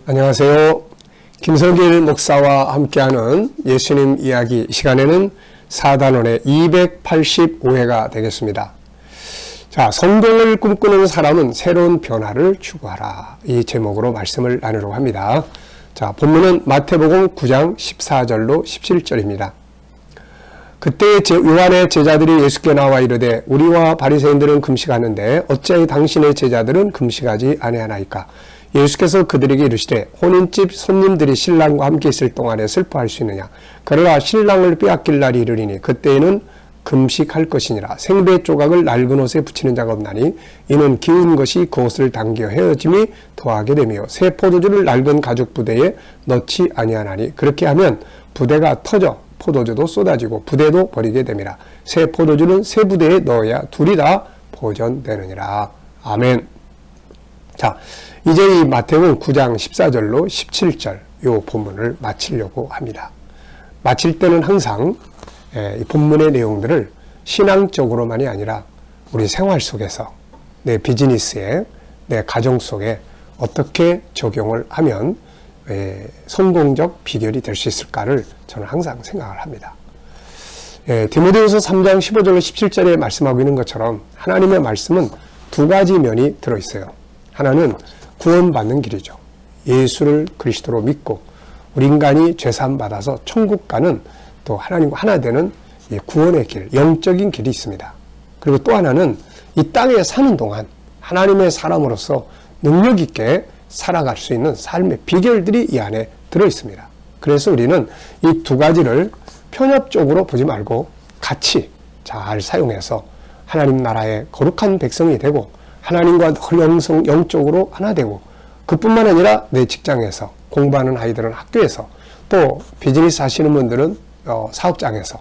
안녕하세요. 김성길 목사와 함께하는 예수님 이야기 시간에는 사단원의 285회가 되겠습니다. 자, 성공을 꿈꾸는 사람은 새로운 변화를 추구하라. 이 제목으로 말씀을 나누려고 합니다. 자, 본문은 마태복음 9장 14절로 17절입니다. 그때 요한의 제자들이 예수께 나와 이르되 우리와 바리새인들은 금식하는데 어찌하여 당신의 제자들은 금식하지 아니하나이까? 예수께서 그들에게 이르시되 혼인집 손님들이 신랑과 함께 있을 동안에 슬퍼할 수 있느냐? 그러나 신랑을 빼앗길 날이 이르리니 그때에는 금식할 것이니라. 생배 조각을 낡은 옷에 붙이는 자가 없나니 이는 기운 것이 그 옷을 당겨 헤어짐이 더하게 되며 새 포도주를 낡은 가죽 부대에 넣지 아니하나니 그렇게 하면 부대가 터져 포도주도 쏟아지고 부대도 버리게 됨이라. 새 포도주는 새 부대에 넣어야 둘이 다 보존되느니라. 아멘. 자, 이제 이 마태복음 9장 14절로 17절 요 본문을 마치려고 합니다. 마칠 때는 항상 이 본문의 내용들을 신앙적으로만이 아니라 우리 생활 속에서 내 비즈니스에 내 가정 속에 어떻게 적용을 하면 성공적 비결이 될 수 있을까를 저는 항상 생각을 합니다. 디모데후서 3장 15절로 17절에 말씀하고 있는 것처럼 하나님의 말씀은 두 가지 면이 들어있어요. 하나는 구원받는 길이죠. 예수를 그리스도로 믿고 우리 인간이 죄사함 받아서 천국 가는 또 하나님과 하나 되는 구원의 길, 영적인 길이 있습니다. 그리고 또 하나는 이 땅에 사는 동안 하나님의 사람으로서 능력 있게 살아갈 수 있는 삶의 비결들이 이 안에 들어있습니다. 그래서 우리는 이 두 가지를 편협적으로 보지 말고 같이 잘 사용해서 하나님 나라의 거룩한 백성이 되고 하나님과 영적으로 하나 되고 그뿐만 아니라 내 직장에서 공부하는 아이들은 학교에서 또 비즈니스 하시는 분들은 사업장에서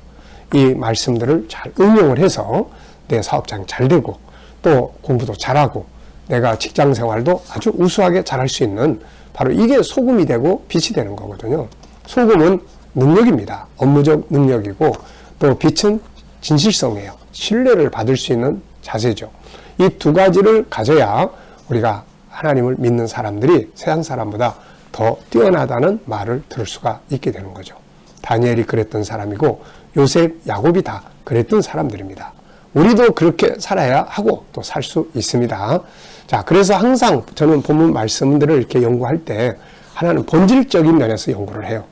이 말씀들을 잘 응용을 해서 내 사업장이 잘 되고 또 공부도 잘하고 내가 직장 생활도 아주 우수하게 잘할 수 있는 바로 이게 소금이 되고 빛이 되는 거거든요. 소금은 능력입니다. 업무적 능력이고 또 빛은 진실성이에요. 신뢰를 받을 수 있는 자세죠. 이 두 가지를 가져야 우리가 하나님을 믿는 사람들이 세상 사람보다 더 뛰어나다는 말을 들을 수가 있게 되는 거죠. 다니엘이 그랬던 사람이고 요셉, 야곱이 다 그랬던 사람들입니다. 우리도 그렇게 살아야 하고 또 살 수 있습니다. 자, 그래서 항상 저는 본문 말씀들을 이렇게 연구할 때 하나는 본질적인 면에서 연구를 해요.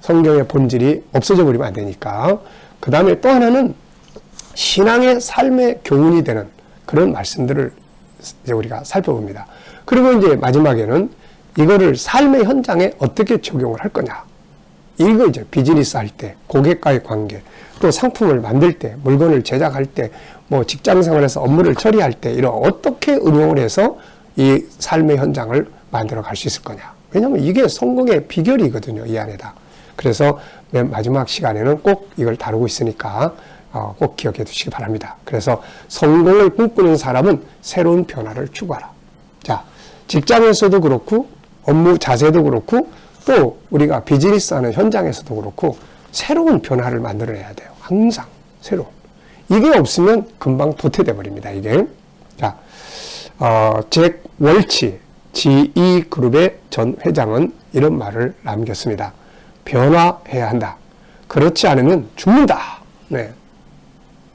성경의 본질이 없어져 버리면 안 되니까. 그 다음에 또 하나는 신앙의 삶의 교훈이 되는 그런 말씀들을 이제 우리가 살펴봅니다. 그리고 이제 마지막에는 이거를 삶의 현장에 어떻게 적용을 할 거냐. 이거 이제 비즈니스 할 때, 고객과의 관계, 또 상품을 만들 때, 물건을 제작할 때, 뭐 직장 생활에서 업무를 처리할 때, 이런 어떻게 응용을 해서 이 삶의 현장을 만들어 갈 수 있을 거냐. 왜냐하면 이게 성공의 비결이거든요, 이 안에다. 그래서 맨 마지막 시간에는 꼭 이걸 다루고 있으니까 꼭 기억해 두시기 바랍니다. 그래서 성공을 꿈꾸는 사람은 새로운 변화를 추구하라. 자, 직장에서도 그렇고 업무 자세도 그렇고 또 우리가 비즈니스 하는 현장에서도 그렇고 새로운 변화를 만들어내야 돼요. 항상 새로운. 이게 없으면 금방 도태돼 버립니다. 이게. 자, 잭 월치 GE 그룹의 전 회장은 이런 말을 남겼습니다. 변화해야 한다. 그렇지 않으면 죽는다. 네.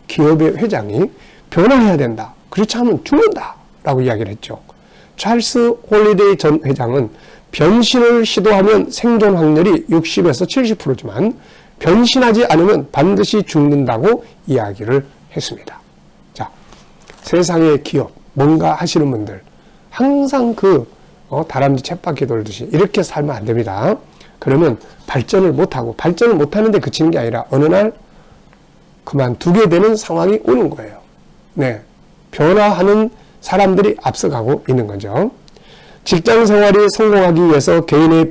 기업의 회장이 변화해야 된다. 그렇지 않으면 죽는다. 라고 이야기를 했죠. 찰스 홀리데이 전 회장은 변신을 시도하면 생존 확률이 60에서 70%지만 변신하지 않으면 반드시 죽는다고 이야기를 했습니다. 자, 세상의 기업, 뭔가 하시는 분들 항상 다람쥐 쳇바퀴 돌듯이 이렇게 살면 안 됩니다. 그러면 발전을 못하고 발전을 못하는데 그치는 게 아니라 어느 날 그만두게 되는 상황이 오는 거예요. 네, 변화하는 사람들이 앞서가고 있는 거죠. 직장 생활이 성공하기 위해서 개인의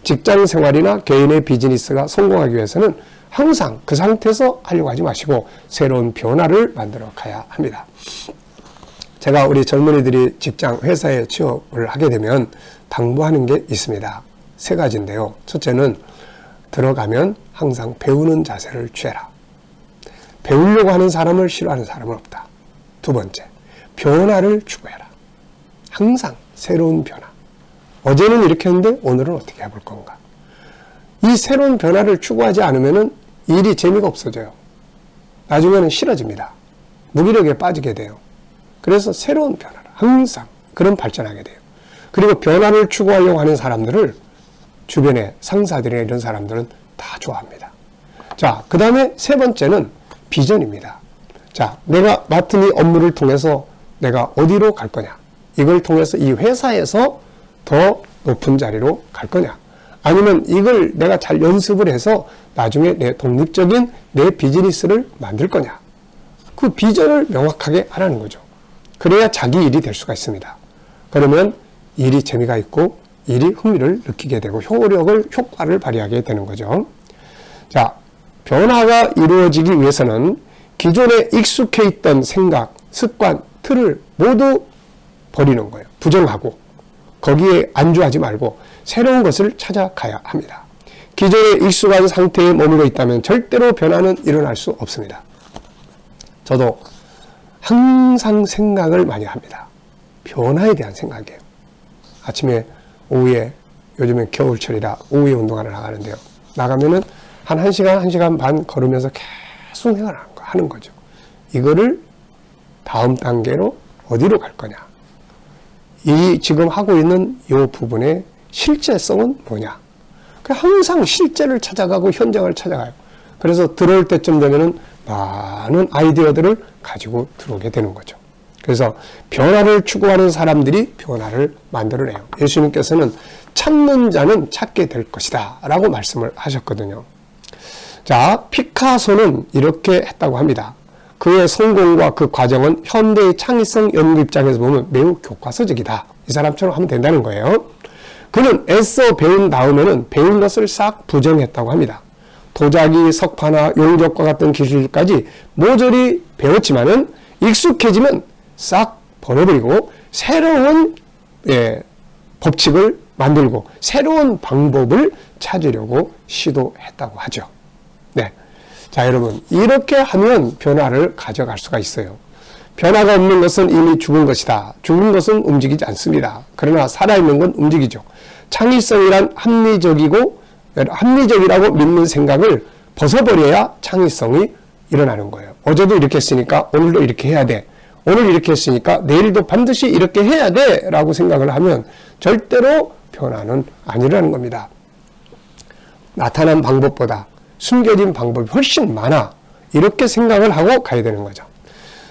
직장 생활이나 개인의 비즈니스가 성공하기 위해서는 항상 그 상태에서 하려고 하지 마시고 새로운 변화를 만들어 가야 합니다. 제가 우리 젊은이들이 직장, 회사에 취업을 하게 되면 당부하는 게 있습니다. 세 가지인데요. 첫째는 들어가면 항상 배우는 자세를 취해라. 배우려고 하는 사람을 싫어하는 사람은 없다. 두 번째, 변화를 추구해라. 항상 새로운 변화. 어제는 이렇게 했는데 오늘은 어떻게 해볼 건가? 이 새로운 변화를 추구하지 않으면 일이 재미가 없어져요. 나중에는 싫어집니다. 무기력에 빠지게 돼요. 그래서 새로운 변화를 항상 그런 발전하게 돼요. 그리고 변화를 추구하려고 하는 사람들을 주변에 상사들이나 이런 사람들은 다 좋아합니다. 자, 그 다음에 세 번째는 비전입니다. 자, 내가 맡은 이 업무를 통해서 내가 어디로 갈 거냐? 이걸 통해서 이 회사에서 더 높은 자리로 갈 거냐? 아니면 이걸 내가 잘 연습을 해서 나중에 내 독립적인 내 비즈니스를 만들 거냐? 그 비전을 명확하게 하라는 거죠. 그래야 자기 일이 될 수가 있습니다. 그러면 일이 재미가 있고 일이 흥미를 느끼게 되고 효과를 발휘하게 되는 거죠. 자, 변화가 이루어지기 위해서는 기존에 익숙해 있던 생각, 습관, 틀을 모두 버리는 거예요. 부정하고 거기에 안주하지 말고 새로운 것을 찾아가야 합니다. 기존에 익숙한 상태에 머물러 있다면 절대로 변화는 일어날 수 없습니다. 저도 항상 생각을 많이 합니다. 변화에 대한 생각이에요. 아침에, 오후에, 요즘엔 겨울철이라 오후에 운동하러 나가는데요. 나가면은 한 1시간, 1시간 반 걸으면서 계속 하는 거죠. 이거를 다음 단계로 어디로 갈 거냐. 이 지금 하고 있는 이 부분의 실제성은 뭐냐. 항상 실제를 찾아가고 현장을 찾아가요. 그래서 들어올 때쯤 되면은 많은 아이디어들을 가지고 들어오게 되는 거죠. 그래서 변화를 추구하는 사람들이 변화를 만들어내요. 예수님께서는 찾는 자는 찾게 될 것이다 라고 말씀을 하셨거든요. 자, 피카소는 이렇게 했다고 합니다. 그의 성공과 그 과정은 현대의 창의성 연구 입장에서 보면 매우 교과서적이다. 이 사람처럼 하면 된다는 거예요. 그는 애써 배운 다음에는 배운 것을 싹 부정했다고 합니다. 도자기, 석파나 용접과 같은 기술까지 모조리 배웠지만은 익숙해지면 싹 버려버리고 새로운 법칙을 만들고 새로운 방법을 찾으려고 시도했다고 하죠. 네. 자, 여러분, 이렇게 하면 변화를 가져갈 수가 있어요. 변화가 없는 것은 이미 죽은 것이다. 죽은 것은 움직이지 않습니다. 그러나 살아있는 건 움직이죠. 창의성이란 합리적이라고 믿는 생각을 벗어버려야 창의성이 일어나는 거예요. 어제도 이렇게 했으니까 오늘도 이렇게 해야 돼. 오늘 이렇게 했으니까 내일도 반드시 이렇게 해야 돼 라고 생각을 하면 절대로 변화는 안 일어나는 겁니다. 나타난 방법보다 숨겨진 방법이 훨씬 많아. 이렇게 생각을 하고 가야 되는 거죠.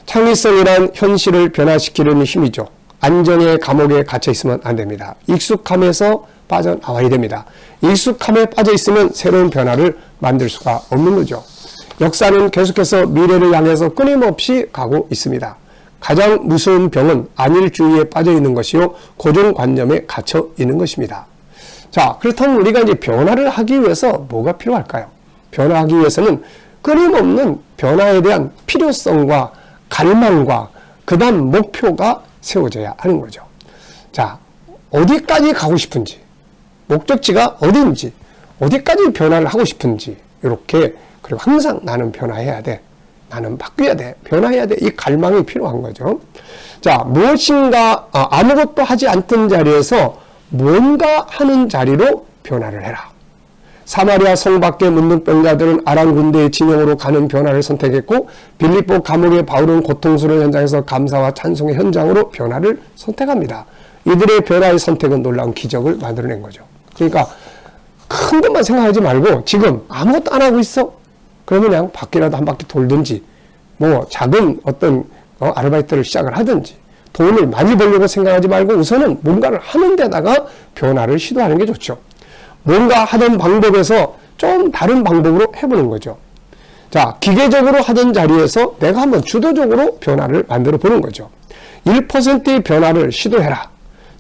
창의성이란 현실을 변화시키려는 힘이죠. 안정의 감옥에 갇혀 있으면 안 됩니다. 익숙함에서 빠져나와야 됩니다. 익숙함에 빠져 있으면 새로운 변화를 만들 수가 없는 거죠. 역사는 계속해서 미래를 향해서 끊임없이 가고 있습니다. 가장 무서운 병은 안일주의에 빠져 있는 것이요, 고정관념에 갇혀 있는 것입니다. 자, 그렇다면 우리가 이제 변화를 하기 위해서 뭐가 필요할까요? 변화하기 위해서는 끊임없는 변화에 대한 필요성과 갈망과 그 다음 목표가 세워져야 하는 거죠. 자, 어디까지 가고 싶은지, 목적지가 어디인지, 어디까지 변화를 하고 싶은지, 이렇게, 그리고 항상 나는 변화해야 돼. 나는 바뀌어야 돼. 변화해야 돼. 이 갈망이 필요한 거죠. 자, 무엇인가, 아무것도 하지 않던 자리에서 뭔가 하는 자리로 변화를 해라. 사마리아 성 밖에 문둥병자들은 아람 군대의 진영으로 가는 변화를 선택했고, 빌립보 감옥의 바울은 고통스러운 현장에서 감사와 찬송의 현장으로 변화를 선택합니다. 이들의 변화의 선택은 놀라운 기적을 만들어낸 거죠. 그러니까 큰 것만 생각하지 말고 지금 아무것도 안 하고 있어? 그러면 그냥 밖이라도 한 바퀴 돌든지, 뭐 작은 어떤 아르바이트를 시작을 하든지, 돈을 많이 벌려고 생각하지 말고 우선은 뭔가를 하는 데다가 변화를 시도하는 게 좋죠. 뭔가 하던 방법에서 좀 다른 방법으로 해보는 거죠. 자, 기계적으로 하던 자리에서 내가 한번 주도적으로 변화를 만들어 보는 거죠. 1%의 변화를 시도해라.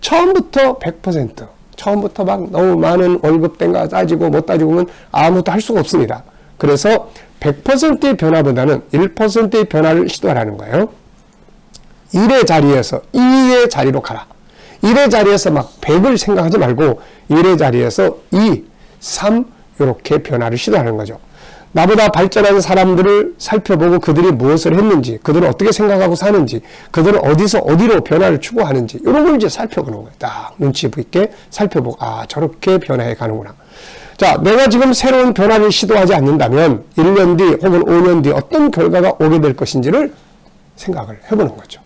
처음부터 100%, 처음부터 막 너무 많은 월급 땡가 따지고 못 따지고 보면 아무것도 할 수가 없습니다. 그래서 100%의 변화보다는 1%의 변화를 시도하라는 거예요. 1의 자리에서 2의 자리로 가라. 1의 자리에서 막 100을 생각하지 말고 1의 자리에서 2, 3 이렇게 변화를 시도하는 거죠. 나보다 발전한 사람들을 살펴보고 그들이 무엇을 했는지, 그들은 어떻게 생각하고 사는지, 그들은 어디서 어디로 변화를 추구하는지, 이런 걸 이제 살펴보는 거예요. 딱 눈치 있게 살펴보고, 아, 저렇게 변화해 가는구나. 자, 내가 지금 새로운 변화를 시도하지 않는다면 1년 뒤 혹은 5년 뒤 어떤 결과가 오게 될 것인지를 생각을 해보는 거죠.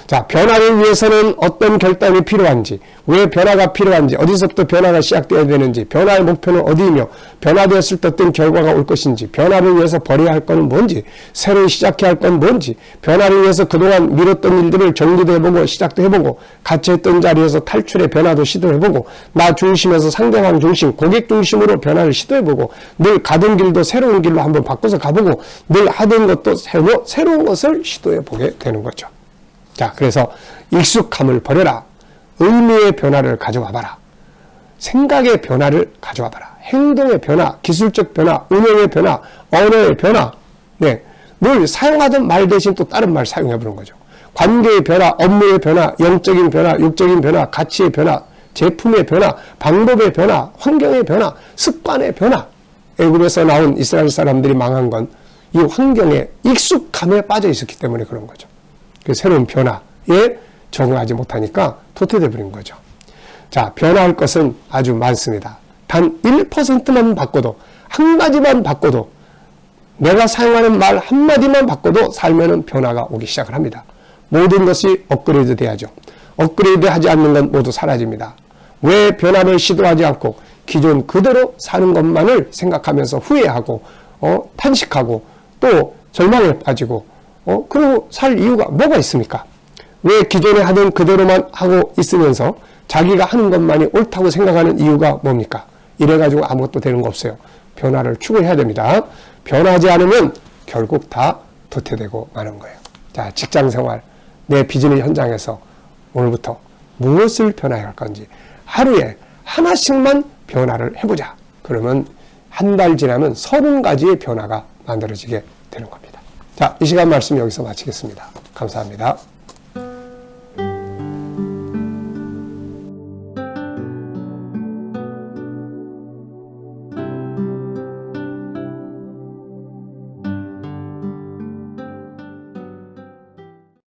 자, 변화를 위해서는 어떤 결단이 필요한지, 왜 변화가 필요한지, 어디서부터 변화가 시작되어야 되는지, 변화의 목표는 어디이며, 변화되었을 때 어떤 결과가 올 것인지, 변화를 위해서 버려야 할 것은 뭔지, 새로 시작해야 할 건 뭔지, 변화를 위해서 그동안 미뤘던 일들을 정리도 해보고 시작도 해보고, 갇혀있던 자리에서 탈출의 변화도 시도해보고, 나 중심에서 상대방 중심, 고객 중심으로 변화를 시도해보고, 늘 가던 길도 새로운 길로 한번 바꿔서 가보고, 늘 하던 것도 새로운 것을 시도해보게 되는 거죠. 자, 그래서 익숙함을 버려라. 의미의 변화를 가져와 봐라. 생각의 변화를 가져와 봐라. 행동의 변화, 기술적 변화, 운영의 변화, 언어의 변화. 네, 늘 사용하던 말 대신 또 다른 말 사용해 보는 거죠. 관계의 변화, 업무의 변화, 영적인 변화, 육적인 변화, 가치의 변화, 제품의 변화, 방법의 변화, 환경의 변화, 습관의 변화. 애굽에서 나온 이스라엘 사람들이 망한 건 이 환경에 익숙함에 빠져 있었기 때문에 그런 거죠. 그 새로운 변화에 적응하지 못하니까 도태돼 버린 거죠. 자, 변화할 것은 아주 많습니다. 단 1%만 바꿔도, 한 가지만 바꿔도, 내가 사용하는 말 한마디만 바꿔도 삶에는 변화가 오기 시작을 합니다. 모든 것이 업그레이드 돼야죠. 업그레이드 하지 않는 건 모두 사라집니다. 왜 변화를 시도하지 않고 기존 그대로 사는 것만을 생각하면서 후회하고, 탄식하고, 또 절망에 빠지고, 그리고 살 이유가 뭐가 있습니까? 왜 기존에 하던 그대로만 하고 있으면서 자기가 하는 것만이 옳다고 생각하는 이유가 뭡니까? 이래가지고 아무것도 되는 거 없어요. 변화를 추구해야 됩니다. 변하지 않으면 결국 다 도태되고 마는 거예요. 자, 직장생활, 내 비즈니스 현장에서 오늘부터 무엇을 변화해야 할 건지 하루에 하나씩만 변화를 해보자. 그러면 한 달 지나면 30가지의 변화가 만들어지게 되는 겁니다. 자, 이 시간 말씀 여기서 마치겠습니다. 감사합니다.